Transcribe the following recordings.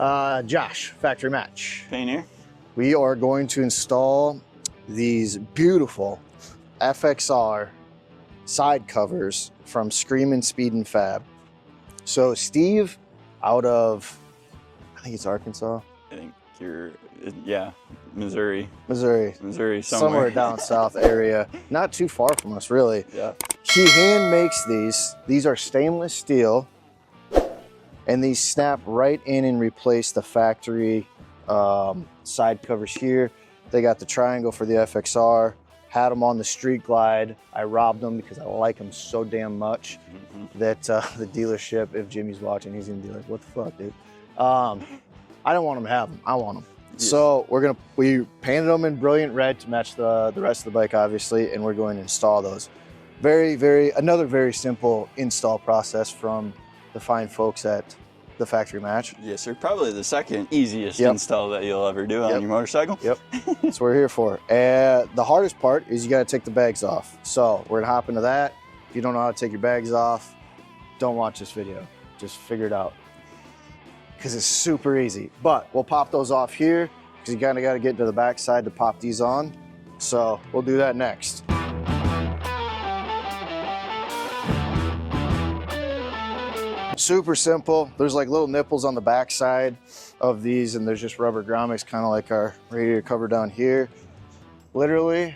Josh, Factory Match. Pioneer. We are going to install these beautiful FXR side covers from Screamin' Speed and Fab. So Steve, out of, I think it's Arkansas. I think you're, yeah, Missouri, somewhere down south area, not too far from us, really. Yeah. He hand makes these. These are stainless steel, and these snap right in and replace the factory side covers here. They got the triangle for the FXR. Had them on the Street Glide. I robbed them because I like them so damn much that the dealership, if Jimmy's watching, he's gonna be like, "What the fuck, dude?" I don't want him to have them. I want them. Yes. So we painted them in brilliant red to match the rest of the bike, obviously, and we're going to install those. Another very simple install process from the fine folks at the Factory Match. Yes, sir. Probably the second easiest install that you'll ever do on your motorcycle. Yep. That's what we're here for. And the hardest part is you got to take the bags off. So we're gonna hop into that. If you don't know how to take your bags off, don't watch this video. Just figure it out, because it's super easy. But we'll pop those off here because you kind of got to get to the back side to pop these on. So we'll do that next. Super simple. There's like little nipples on the back side of these, and there's just rubber grommets, kind of like our radiator cover down here. Literally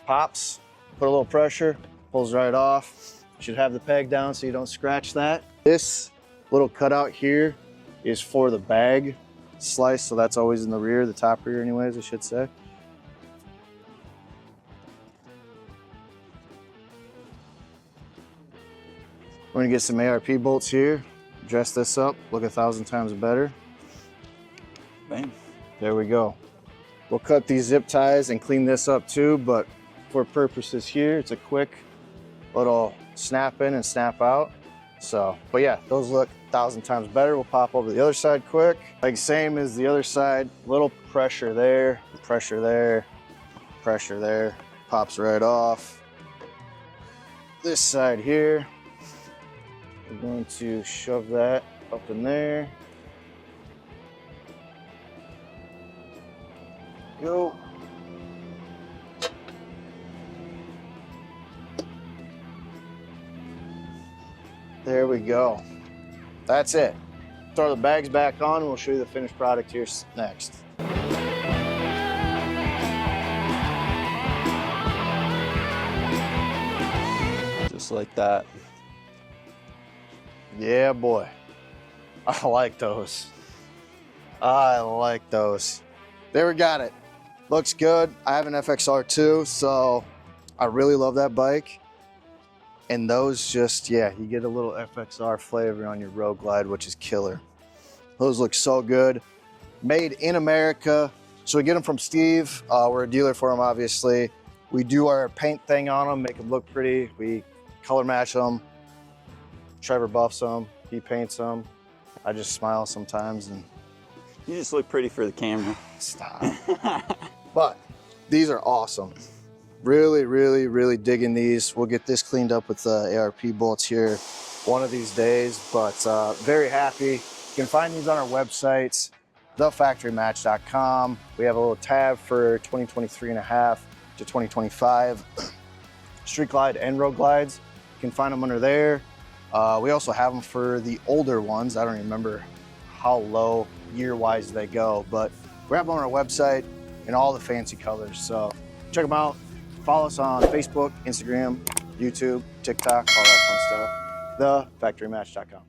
pops, put a little pressure, pulls right off. Should have the peg down so you don't scratch that. This little cutout here is for the bag slice, so that's always in the rear, the top rear anyways, I should say. We're gonna get some ARP bolts here, dress this up, look 1,000 times better. Bam. There we go. We'll cut these zip ties and clean this up too, but for purposes here, it's a quick little snap in and snap out. So, but yeah, those look 1,000 times better. We'll pop over the other side quick. Like same as the other side, little pressure there, pressure there, pressure there, pops right off. This side here, we're going to shove that up in there. Go. There we go. That's it. Throw the bags back on and we'll show you the finished product here next. Just like that. Yeah, boy. I like those. I like those. There we got it. Looks good. I have an FXR too, so I really love that bike. And those just, yeah, you get a little FXR flavor on your Road Glide, which is killer. Those look so good. Made in America. So we get them from Steve. We're a dealer for them, obviously. We do our paint thing on them, make them look pretty. We color match them. Trevor buffs them, he paints them. I just smile sometimes and... You just look pretty for the camera. Stop. But these are awesome. Really, really, really digging these. We'll get this cleaned up with the ARP bolts here one of these days, but very happy. You can find these on our websites, thefactorymatch.com. We have a little tab for 2023 and a half to 2025. Street Glide and Road Glides. You can find them under there. We also have them for the older ones. I don't remember how low year-wise they go, but we have them on our website in all the fancy colors. So check them out. Follow us on Facebook, Instagram, YouTube, TikTok, all that fun stuff. Thefactorymatch.com.